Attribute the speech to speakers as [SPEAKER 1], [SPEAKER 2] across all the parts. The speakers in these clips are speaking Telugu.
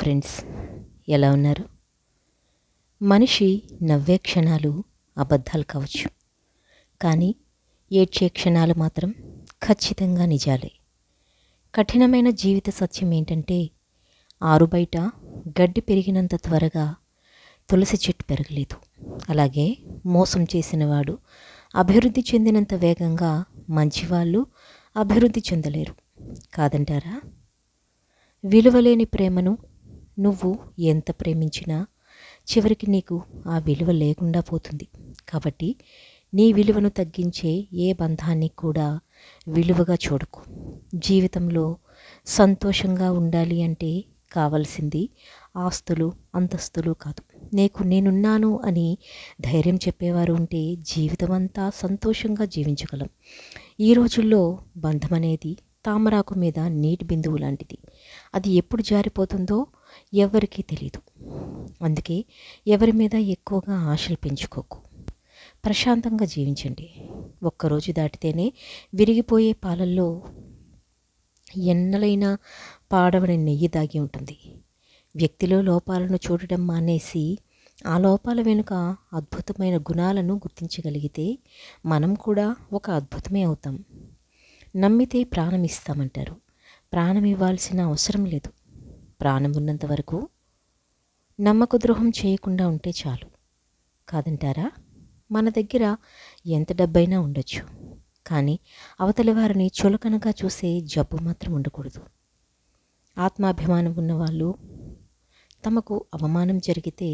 [SPEAKER 1] ఫ్రెండ్స్, ఎలా ఉన్నారు? మనిషి నవ్వే క్షణాలు అబద్ధాలు కావచ్చు, కానీ ఏడ్చే క్షణాలు మాత్రం ఖచ్చితంగా నిజాలే. కఠినమైన జీవిత సత్యం ఏంటంటే, ఆరుబయట గడ్డి పెరిగినంత త్వరగా తులసి చెట్టు పెరగలేదు. అలాగే మోసం చేసినవాడు అభివృద్ధి చెందినంత వేగంగా మంచివాళ్ళు అభివృద్ధి చెందలేరు కాదంటారా? విలువలేని ప్రేమను నువ్వు ఎంత ప్రేమించినా చివరికి నీకు ఆ విలువ లేకుండా పోతుంది. కాబట్టి నీ విలువను తగ్గించే ఏ బంధాన్ని కూడా విలువగా చూడకు. జీవితంలో సంతోషంగా ఉండాలి అంటే కావలసింది ఆస్తులు, అంతస్తులు కాదు. నేనున్నాను అని ధైర్యం చెప్పేవారు ఉంటే జీవితమంతా సంతోషంగా జీవించగలం. ఈ రోజుల్లో బంధం అనేది తామరాకు మీద నీటి బిందువు లాంటిది. అది ఎప్పుడు జారిపోతుందో ఎవరికీ తెలీదు. అందుకే ఎవరి మీద ఎక్కువగా ఆశలు పెంచుకోకు. ప్రశాంతంగా జీవించండి. ఒక్కరోజు దాటితేనే విరిగిపోయే పాలల్లో ఎన్నలైనా పాడవని నెయ్యి దాగి ఉంటుంది. వ్యక్తిలో లోపాలను చూడడం మానేసి ఆ లోపాల వెనుక అద్భుతమైన గుణాలను గుర్తించగలిగితే మనం కూడా ఒక అద్భుతమే అవుతాం. నమ్మితే ప్రాణం ఇస్తామంటారు. ప్రాణం ఇవ్వాల్సిన అవసరం లేదు. ప్రాణం ఉన్నంత వరకు నమ్మక ద్రోహం చేయకుండా ఉంటే చాలు కాదంటారా? మన దగ్గర ఎంత డబ్బైనా ఉండొచ్చు, కానీ అవతలి వారిని చులకనగా చూసే జబ్బు మాత్రం ఉండకూడదు. ఆత్మాభిమానం ఉన్నవాళ్ళు తమకు అవమానం జరిగితే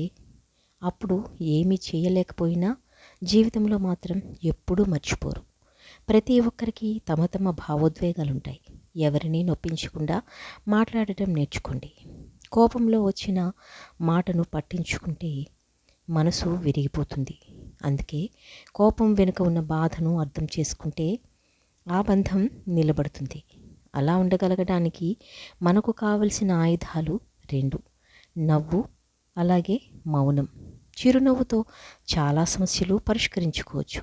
[SPEAKER 1] అప్పుడు ఏమీ చేయలేకపోయినా జీవితంలో మాత్రం ఎప్పుడూ మర్చిపోరు. ప్రతి ఒక్కరికి తమ తమ భావోద్వేగాలుంటాయి. ఎవరిని నొప్పించకుండా మాట్లాడటం నేర్చుకోండి. కోపంలో వచ్చిన మాటను పట్టించుకుంటే మనసు విరిగిపోతుంది. అందుకే కోపం వెనుక ఉన్న బాధను అర్థం చేసుకుంటే ఆ బంధం నిలబడుతుంది. అలా ఉండగలగడానికి మనకు కావలసిన ఆయుధాలు 2: నవ్వు, అలాగే మౌనం. చిరునవ్వుతో చాలా సమస్యలు పరిష్కరించుకోవచ్చు.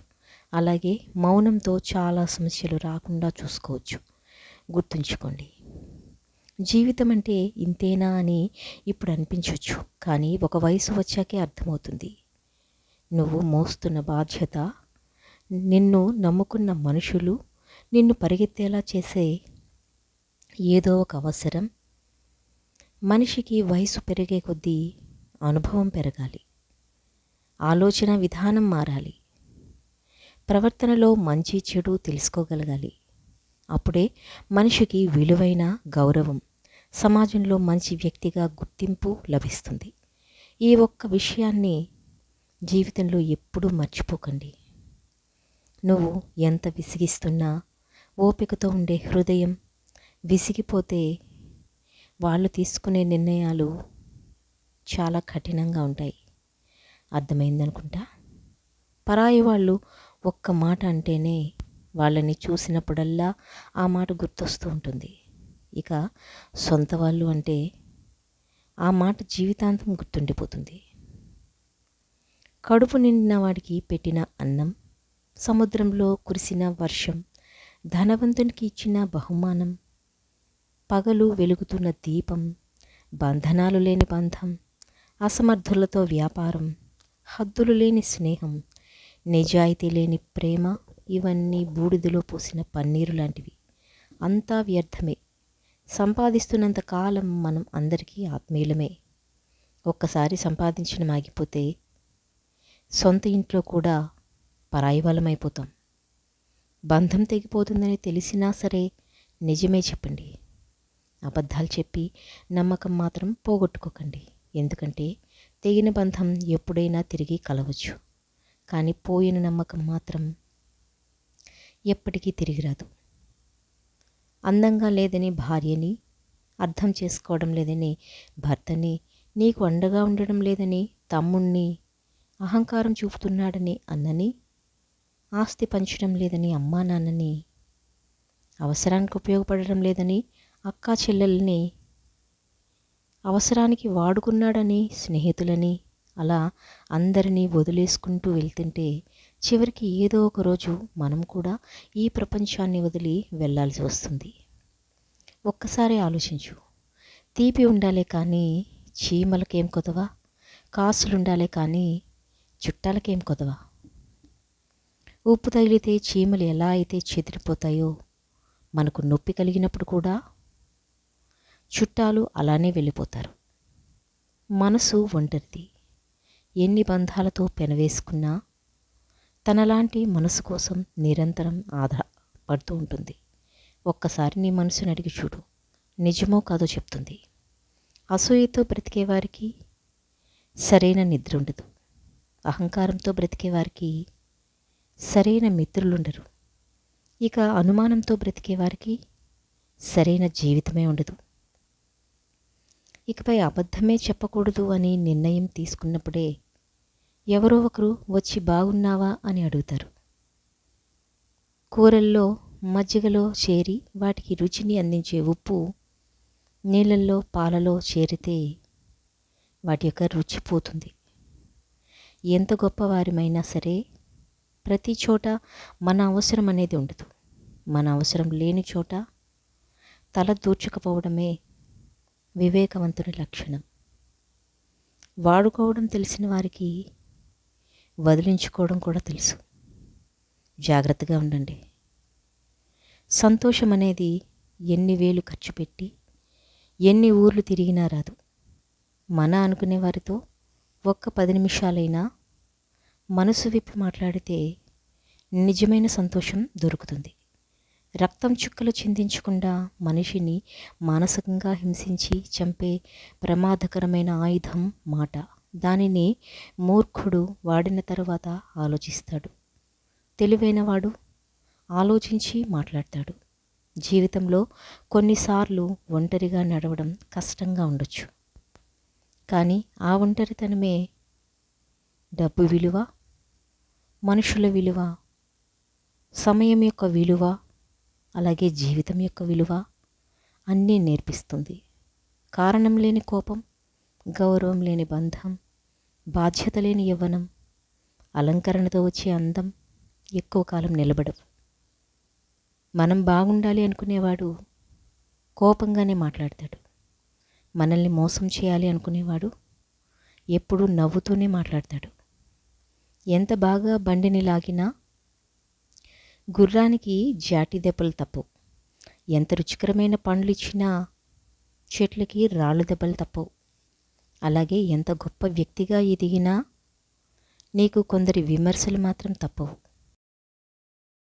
[SPEAKER 1] అలాగే మౌనంతో చాలా సమస్యలు రాకుండా చూసుకోవచ్చు. గుర్తుంచుకోండి, జీవితం అంటే ఇంతేనా అని ఇప్పుడు అనిపించవచ్చు, కానీ ఒక వయసు వచ్చాకే అర్థమవుతుంది. నువ్వు మోస్తున్న బాధ్యత, నిన్ను నమ్ముకున్న మనుషులు, నిన్ను పరిగెత్తేలా చేసే ఏదో ఒక అవసరం. మనిషికి వయసు పెరిగే కొద్దీ అనుభవం పెరగాలి, ఆలోచన విధానం మారాలి, ప్రవర్తనలో మంచి చెడు తెలుసుకోగలగాలి. అప్పుడే మనిషికి విలువైన గౌరవం, సమాజంలో మంచి వ్యక్తిగా గుర్తింపు లభిస్తుంది. ఈ ఒక్క విషయాన్ని జీవితంలో ఎప్పుడూ మర్చిపోకండి. నువ్వు ఎంత విసిగిస్తున్నా ఓపికతో ఉండే హృదయం విసిగిపోతే వాళ్ళు తీసుకునే నిర్ణయాలు చాలా కఠినంగా ఉంటాయి. అర్థమైందనుకుంటా. పరాయి వాళ్ళు ఒక్క మాట అంటేనే వాళ్ళని చూసినప్పుడల్లా ఆ మాట గుర్తొస్తూ ఉంటుంది. ఇక సొంత వాళ్ళు అంటే ఆ మాట జీవితాంతం గుర్తుండిపోతుంది. కడుపు నిండిన వాడికి పెట్టిన అన్నం, సముద్రంలో కురిసిన వర్షం, ధనవంతునికి ఇచ్చిన బహుమానం, పగలు వెలుగుతున్న దీపం, బంధనాలు లేని బంధం, అసమర్థులతో వ్యాపారం, హద్దులు లేని స్నేహం, నిజాయితీ లేని ప్రేమ, ఇవన్నీ బూడిదలో పోసిన పన్నీరు లాంటివి. అంతా వ్యర్థమే. సంపాదిస్తున్నంత కాలం మనం అందరికీ ఆత్మీయులమే. ఒక్కసారి సంపాదించడం ఆగిపోతే సొంత ఇంట్లో కూడా పరాయి వాళ్ళమైపోతాం. బంధం తెగిపోతుందని తెలిసినా సరే నిజమే చెప్పండి. అబద్ధాలు చెప్పి నమ్మకం మాత్రం పోగొట్టుకోకండి. ఎందుకంటే తెగిన బంధం ఎప్పుడైనా తిరిగి కలవచ్చు, కానీ పోయిన నమ్మకం మాత్రం ఎప్పటికీ తిరిగి రాదు. అందంగా లేదని భార్యని, అర్థం చేసుకోవడం లేదని భర్తని, నీకు అండగా ఉండడం లేదని తమ్ముణ్ణి, అహంకారం చూపుతున్నాడని అన్నని, ఆస్తి పంచడం లేదని అమ్మా నాన్నని, అవసరానికి ఉపయోగపడడం లేదని అక్కా చెల్లెల్ని, అవసరానికి వాడుకున్నాడని స్నేహితులని, అలా అందరినీ వదిలేసుకుంటూ వెళ్తుంటే చివరికి ఏదో ఒక రోజు మనం కూడా ఈ ప్రపంచాన్ని వదిలి వెళ్ళాల్సి వస్తుంది. ఒక్కసారి ఆలోచించు. తీపి ఉండాలే కానీ చీమలకేం కొదవా, కాసులుండాలే కానీ చుట్టాలకేం కొదవా. ఉప్పు తగిలితే చీమలు ఎలా అయితే చెదిరిపోతాయో, మనకు నొప్పి కలిగినప్పుడు కూడా చుట్టాలు అలానే వెళ్ళిపోతారు. మనసు ఒంటరిది. ఎన్ని బంధాలతో పెనవేసుకున్నా తనలాంటి మనసు కోసం నిరంతరం ఆధారపడుతూ ఉంటుంది. ఒక్కసారి నీ మనసుని అడిగి చూడు, నిజమో కాదో చెప్తుంది. అసూయతో బ్రతికేవారికి సరైన నిద్ర ఉండదు. అహంకారంతో బ్రతికేవారికి సరైన మిత్రులుండరు. ఇక అనుమానంతో బ్రతికేవారికి సరైన జీవితమే ఉండదు. ఇకపై అబద్ధమే చెప్పకూడదు అని నిర్ణయం తీసుకున్నప్పుడే ఎవరో ఒకరు వచ్చి బాగున్నావా అని అడుగుతారు. కూరల్లో మజ్జిగలో చేరి వాటికి రుచిని అందించే ఉప్పు నీళ్ళల్లో పాలలో చేరితే వాటి యొక్క రుచి పోతుంది. ఎంత గొప్పవారిమైనా సరే ప్రతి చోట మన అవసరం అనేది ఉండదు. మన అవసరం లేని చోట తల దూర్చకపోవడమే వివేకవంతుని లక్షణం. వాడుకోవడం తెలిసిన వారికి వదిలించుకోవడం కూడా తెలుసు. జాగ్రత్తగా ఉండండి. సంతోషం అనేది ఎన్ని వేలు ఖర్చు పెట్టి ఎన్ని ఊర్లు తిరిగినా రాదు. మన అనుకునే వారితో ఒక్క 10 నిమిషాలైనా మనసు విప్పి మాట్లాడితే నిజమైన సంతోషం దొరుకుతుంది. రక్తం చుక్కలు చిందించకుండా మనిషిని మానసికంగా హింసించి చంపే ప్రమాదకరమైన ఆయుధం మాట. దానిని మూర్ఖుడు వాడిన తరువాత ఆలోచిస్తాడు. తెలివైనవాడు ఆలోచించి మాట్లాడతాడు. జీవితంలో కొన్నిసార్లు ఒంటరిగా నడవడం కష్టంగా ఉండొచ్చు. కానీ ఆ ఒంటరితనమే డబ్బు విలువ, మనుషుల విలువ, సమయం యొక్క విలువ, అలాగే జీవితం యొక్క విలువ అన్నీ నేర్పిస్తుంది. కారణం లేని కోపం, గౌరవం లేని బంధం, బాధ్యత లేని యవ్వనం, అలంకరణతో వచ్చే అందం ఎక్కువ కాలం నిలబడవు. మనం బాగుండాలి అనుకునేవాడు కోపంగానే మాట్లాడతాడు. మనల్ని మోసం చేయాలి అనుకునేవాడు ఎప్పుడూ నవ్వుతూనే మాట్లాడతాడు. ఎంత బాగా బండిని లాగినా గుర్రానికి జాటి దెబ్బలు తప్పవు. ఎంత రుచికరమైన పండ్లు ఇచ్చినా చెట్లకి రాళ్ళు దెబ్బలు తప్పవు. అలాగే ఎంత గొప్ప వ్యక్తిగా ఎదిగినా నీకు కొందరి విమర్శలు మాత్రం తప్పవు.